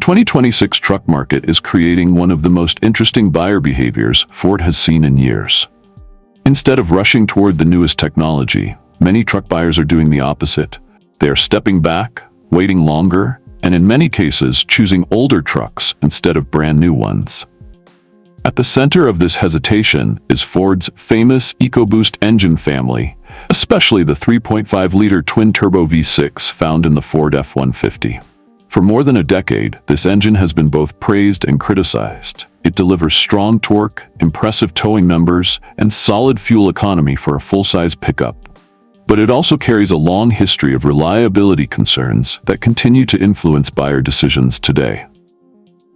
2026 truck market is creating one of the most interesting buyer behaviors Ford has seen in years. Instead of rushing toward the newest technology, many truck buyers are doing the opposite. They are stepping back, waiting longer, and in many cases choosing older trucks instead of brand new ones. At the center of this hesitation is Ford's famous EcoBoost engine family, especially the 3.5-liter twin-turbo V6 found in the Ford F-150. For more than a decade, this engine has been both praised and criticized. It delivers strong torque, impressive towing numbers, and solid fuel economy for a full-size pickup. But it also carries a long history of reliability concerns that continue to influence buyer decisions today.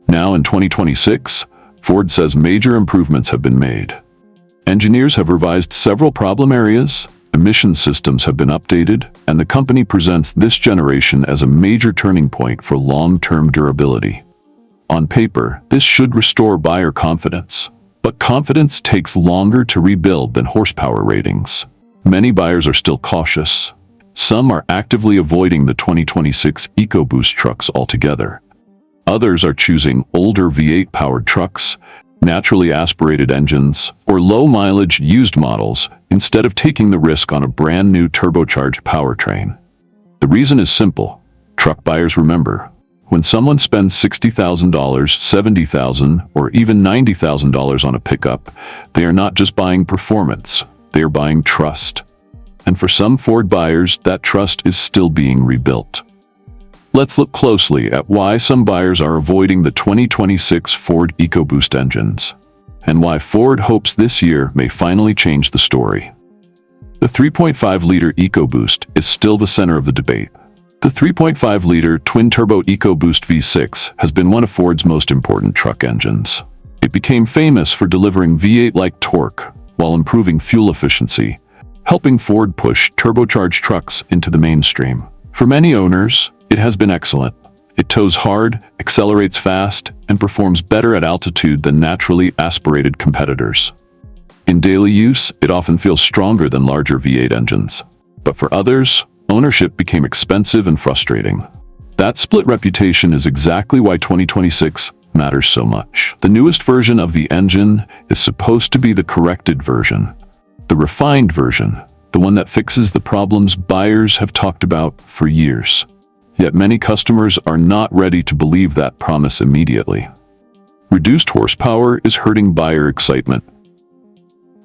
Now in 2026, Ford says major improvements have been made. Engineers have revised several problem areas, emission systems have been updated, and the company presents this generation as a major turning point for long-term durability. On paper, this should restore buyer confidence, but confidence takes longer to rebuild than horsepower ratings. Many buyers are still cautious. Some are actively avoiding the 2026 EcoBoost trucks altogether. Others are choosing older V8-powered trucks, naturally aspirated engines, or low-mileage used models instead of taking the risk on a brand-new turbocharged powertrain. The reason is simple. Truck buyers remember, when someone spends $60,000, $70,000, or even $90,000 on a pickup, they are not just buying performance, they are buying trust. And for some Ford buyers, that trust is still being rebuilt. Let's look closely at why some buyers are avoiding the 2026 Ford EcoBoost engines, and why Ford hopes this year may finally change the story. The 3.5-liter EcoBoost is still the center of the debate. The 3.5-liter twin-turbo EcoBoost V6 has been one of Ford's most important truck engines. It became famous for delivering V8-like torque while improving fuel efficiency, helping Ford push turbocharged trucks into the mainstream. For many owners, it has been excellent. It tows hard, accelerates fast, and performs better at altitude than naturally aspirated competitors. In daily use, it often feels stronger than larger V8 engines. But for others, ownership became expensive and frustrating. That split reputation is exactly why 2026 matters so much. The newest version of the engine is supposed to be the corrected version, the refined version, the one that fixes the problems buyers have talked about for years. Yet many customers are not ready to believe that promise immediately. Reduced horsepower is hurting buyer excitement.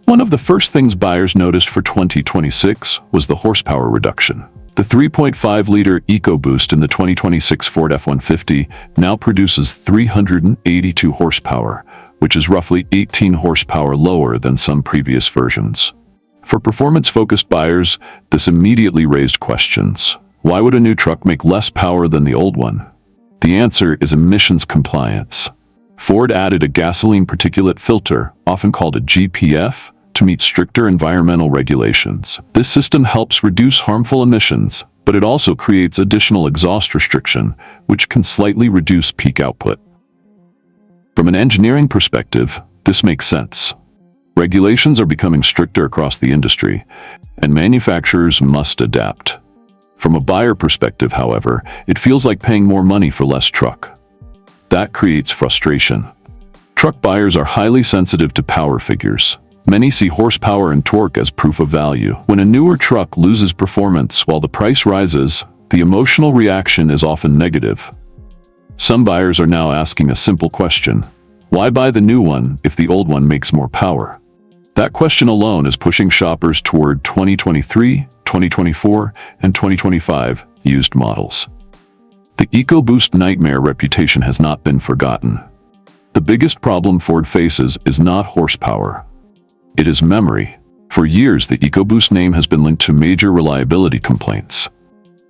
One of the first things buyers noticed for 2026 was the horsepower reduction. The 3.5-liter EcoBoost in the 2026 Ford F-150 now produces 382 horsepower, which is roughly 18 horsepower lower than some previous versions. For performance-focused buyers, this immediately raised questions. Why would a new truck make less power than the old one? The answer is emissions compliance. Ford added a gasoline particulate filter, often called a GPF, to meet stricter environmental regulations. This system helps reduce harmful emissions, but it also creates additional exhaust restriction, which can slightly reduce peak output. From an engineering perspective, this makes sense. Regulations are becoming stricter across the industry, and manufacturers must adapt. From a buyer perspective, however, it feels like paying more money for less truck. That creates frustration. Truck buyers are highly sensitive to power figures. Many see horsepower and torque as proof of value. When a newer truck loses performance while the price rises, the emotional reaction is often negative. Some buyers are now asking a simple question: why buy the new one if the old one makes more power? That question alone is pushing shoppers toward 2023, 2024, and 2025 used models. The EcoBoost nightmare reputation has not been forgotten. The biggest problem Ford faces is not horsepower. It is memory. For years, the EcoBoost name has been linked to major reliability complaints.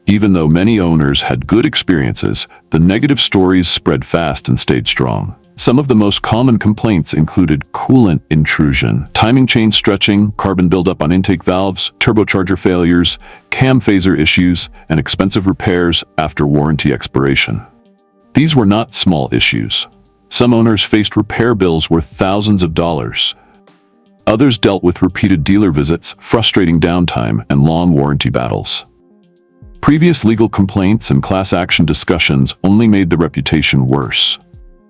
Even though many owners had good experiences, the negative stories spread fast and stayed strong. Some of the most common complaints included coolant intrusion, timing chain stretching, carbon buildup on intake valves, turbocharger failures, cam phaser issues, and expensive repairs after warranty expiration. These were not small issues. Some owners faced repair bills worth thousands of dollars. Others dealt with repeated dealer visits, frustrating downtime, and long warranty battles. Previous legal complaints and class action discussions only made the reputation worse.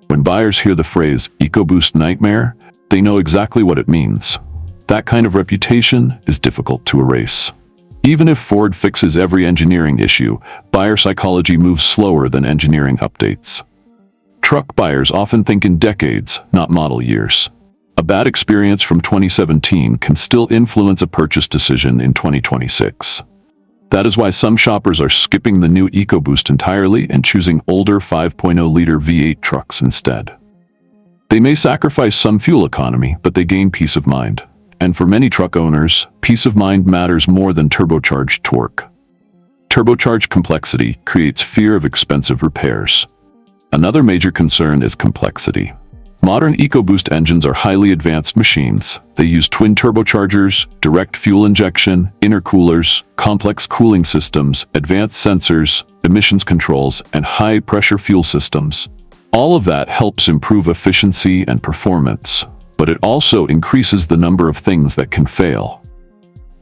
When buyers hear the phrase EcoBoost nightmare, they know exactly what it means. That kind of reputation is difficult to erase. Even if Ford fixes every engineering issue, buyer psychology moves slower than engineering updates. Truck buyers often think in decades, not model years. A bad experience from 2017 can still influence a purchase decision in 2026. That is why some shoppers are skipping the new EcoBoost entirely and choosing older 5.0-liter V8 trucks instead. They may sacrifice some fuel economy, but they gain peace of mind. And for many truck owners, peace of mind matters more than turbocharged torque. Turbocharged complexity creates fear of expensive repairs. Another major concern is complexity. Modern EcoBoost engines are highly advanced machines. They use twin turbochargers, direct fuel injection, intercoolers, complex cooling systems, advanced sensors, emissions controls, and high-pressure fuel systems. All of that helps improve efficiency and performance, but it also increases the number of things that can fail.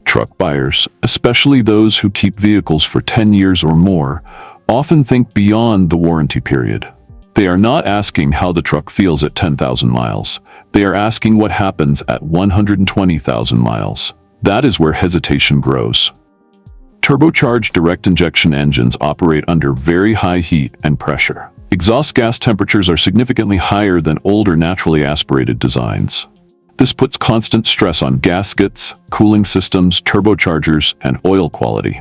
Truck buyers, especially those who keep vehicles for 10 years or more, often think beyond the warranty period. They are not asking how the truck feels at 10,000 miles. They are asking what happens at 120,000 miles. That is where hesitation grows. Turbocharged direct injection engines operate under very high heat and pressure. Exhaust gas temperatures are significantly higher than older naturally aspirated designs. This puts constant stress on gaskets, cooling systems, turbochargers, and oil quality.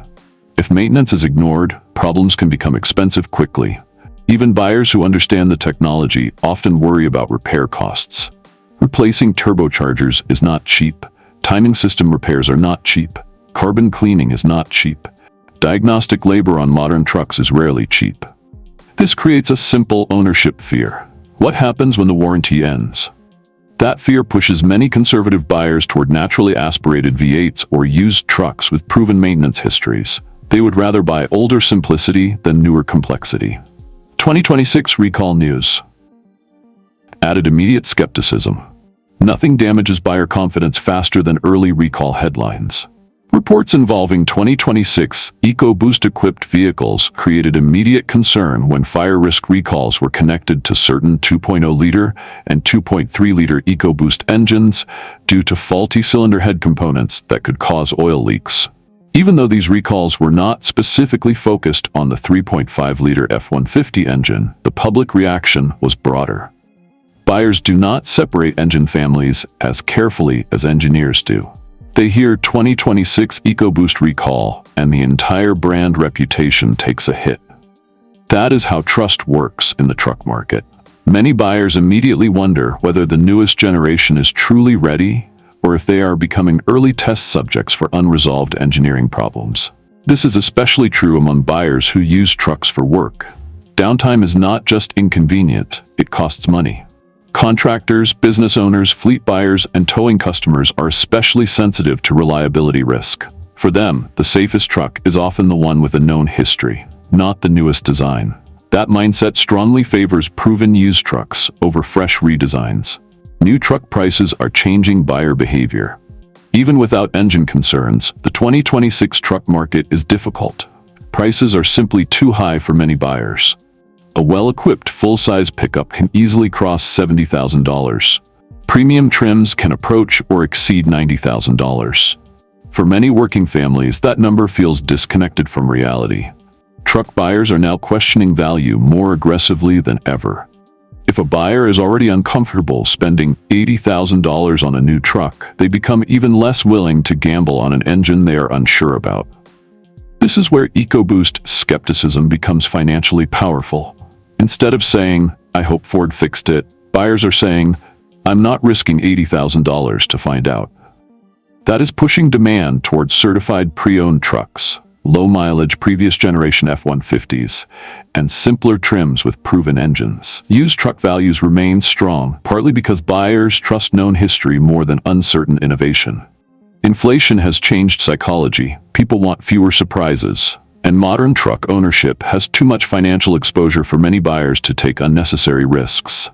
If maintenance is ignored, problems can become expensive quickly. Even buyers who understand the technology often worry about repair costs. Replacing turbochargers is not cheap. Timing system repairs are not cheap. Carbon cleaning is not cheap. Diagnostic labor on modern trucks is rarely cheap. This creates a simple ownership fear. What happens when the warranty ends? That fear pushes many conservative buyers toward naturally aspirated V8s or used trucks with proven maintenance histories. They would rather buy older simplicity than newer complexity. 2026 recall news. Added immediate skepticism. Nothing damages buyer confidence faster than early recall headlines. Reports involving 2026 EcoBoost-equipped vehicles created immediate concern when fire risk recalls were connected to certain 2.0-liter and 2.3-liter EcoBoost engines due to faulty cylinder head components that could cause oil leaks. Even though these recalls were not specifically focused on the 3.5-liter F-150 engine, the public reaction was broader. Buyers do not separate engine families as carefully as engineers do. They hear 2026 EcoBoost recall, and the entire brand reputation takes a hit. That is how trust works in the truck market. Many buyers immediately wonder whether the newest generation is truly ready, or if they are becoming early test subjects for unresolved engineering problems. This is especially true among buyers who use trucks for work. Downtime is not just inconvenient, it costs money. Contractors, business owners, fleet buyers, and towing customers are especially sensitive to reliability risk. For them, the safest truck is often the one with a known history, not the newest design. That mindset strongly favors proven used trucks over fresh redesigns. New truck prices are changing buyer behavior. Even without engine concerns, the 2026 truck market is difficult. Prices are simply too high for many buyers. A well-equipped full-size pickup can easily cross $70,000. Premium trims can approach or exceed $90,000. For many working families, that number feels disconnected from reality. Truck buyers are now questioning value more aggressively than ever. If a buyer is already uncomfortable spending $80,000 on a new truck, they become even less willing to gamble on an engine they are unsure about. This is where EcoBoost skepticism becomes financially powerful. Instead of saying, "I hope Ford fixed it," buyers are saying, "I'm not risking $80,000 to find out." That is pushing demand towards certified pre-owned trucks, low-mileage previous-generation F-150s, and simpler trims with proven engines. Used truck values remain strong, partly because buyers trust known history more than uncertain innovation. Inflation has changed psychology. People want fewer surprises, and modern truck ownership has too much financial exposure for many buyers to take unnecessary risks.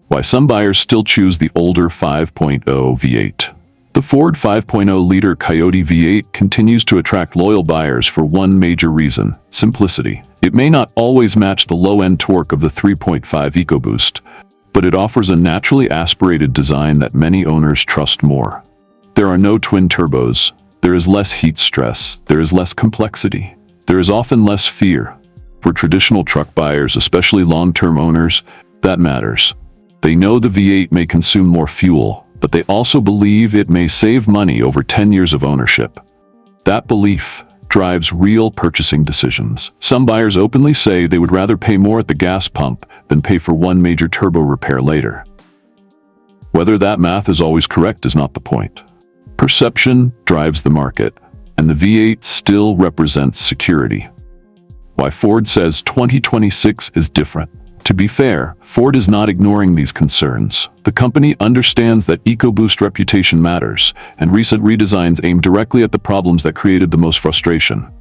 Why some buyers still choose the older 5.0 V8. The Ford 5.0-liter Coyote V8 continues to attract loyal buyers for one major reason: simplicity. It may not always match the low-end torque of the 3.5 EcoBoost, but it offers a naturally aspirated design that many owners trust more. There are no twin turbos, there is less heat stress, there is less complexity, there is often less fear. For traditional truck buyers, especially long-term owners, that matters. They know the V8 may consume more fuel, but they also believe it may save money over 10 years of ownership. That belief drives real purchasing decisions. Some buyers openly say they would rather pay more at the gas pump than pay for one major turbo repair later. Whether that math is always correct is not the point. Perception drives the market, and the V8 still represents security. Why Ford says 2026 is different. To be fair, Ford is not ignoring these concerns. The company understands that EcoBoost reputation matters, and recent redesigns aim directly at the problems that created the most frustration.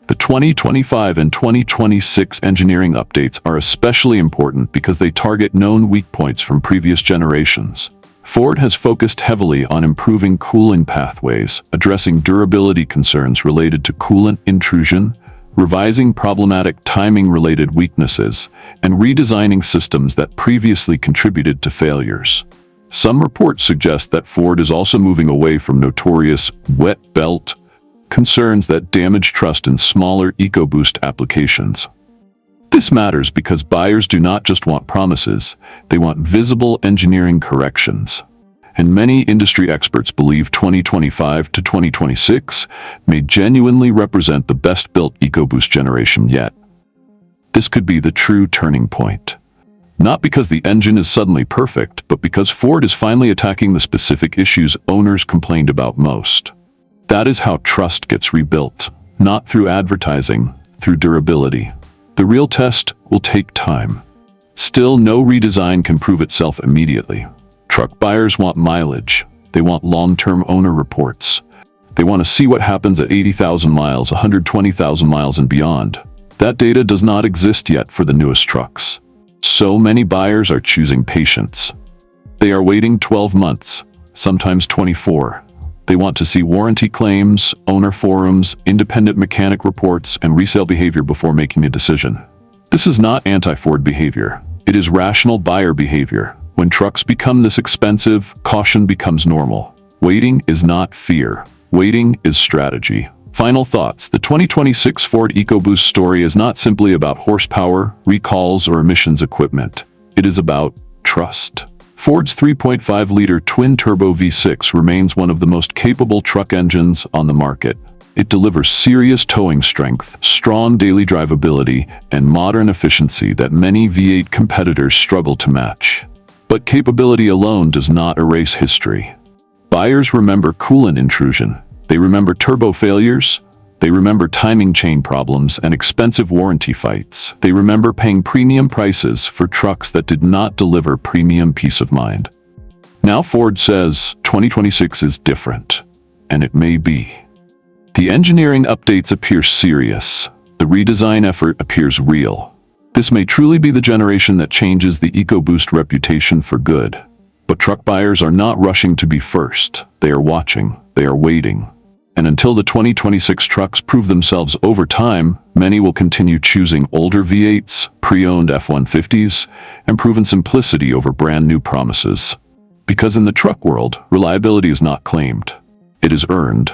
The 2025 and 2026 engineering updates are especially important because they target known weak points from previous generations. Ford has focused heavily on improving cooling pathways, addressing durability concerns related to coolant intrusion, revising problematic timing-related weaknesses, and redesigning systems that previously contributed to failures. Some reports suggest that Ford is also moving away from notorious wet belt concerns that damage trust in smaller EcoBoost applications. This matters because buyers do not just want promises, they want visible engineering corrections. And many industry experts believe 2025 to 2026 may genuinely represent the best-built EcoBoost generation yet. This could be the true turning point. Not because the engine is suddenly perfect, but because Ford is finally attacking the specific issues owners complained about most. That is how trust gets rebuilt, not through advertising, through durability. The real test will take time. Still, no redesign can prove itself immediately. Truck buyers want mileage. They want long-term owner reports. They want to see what happens at 80,000 miles, 120,000 miles and beyond. That data does not exist yet for the newest trucks. So many buyers are choosing patience. They are waiting 12 months, sometimes 24. They want to see warranty claims, owner forums, independent mechanic reports, and resale behavior before making a decision. This is not anti-Ford behavior. It is rational buyer behavior. When trucks become this expensive, caution becomes normal. Waiting is not fear. Waiting is strategy. Final thoughts. The 2026 Ford EcoBoost story is not simply about horsepower, recalls, or emissions equipment. It is about trust. Ford's 3.5-liter twin-turbo V6 remains one of the most capable truck engines on the market. It delivers serious towing strength, strong daily drivability, and modern efficiency that many V8 competitors struggle to match. But capability alone does not erase history. Buyers remember coolant intrusion. They remember turbo failures. They remember timing chain problems and expensive warranty fights. They remember paying premium prices for trucks that did not deliver premium peace of mind. Now Ford says 2026 is different, and it may be. The engineering updates appear serious. The redesign effort appears real. This may truly be the generation that changes the EcoBoost reputation for good. But truck buyers are not rushing to be first. They are watching. They are waiting. And until the 2026 trucks prove themselves over time, many will continue choosing older V8s, pre-owned F-150s, and proven simplicity over brand new promises. Because in the truck world, reliability is not claimed. It is earned.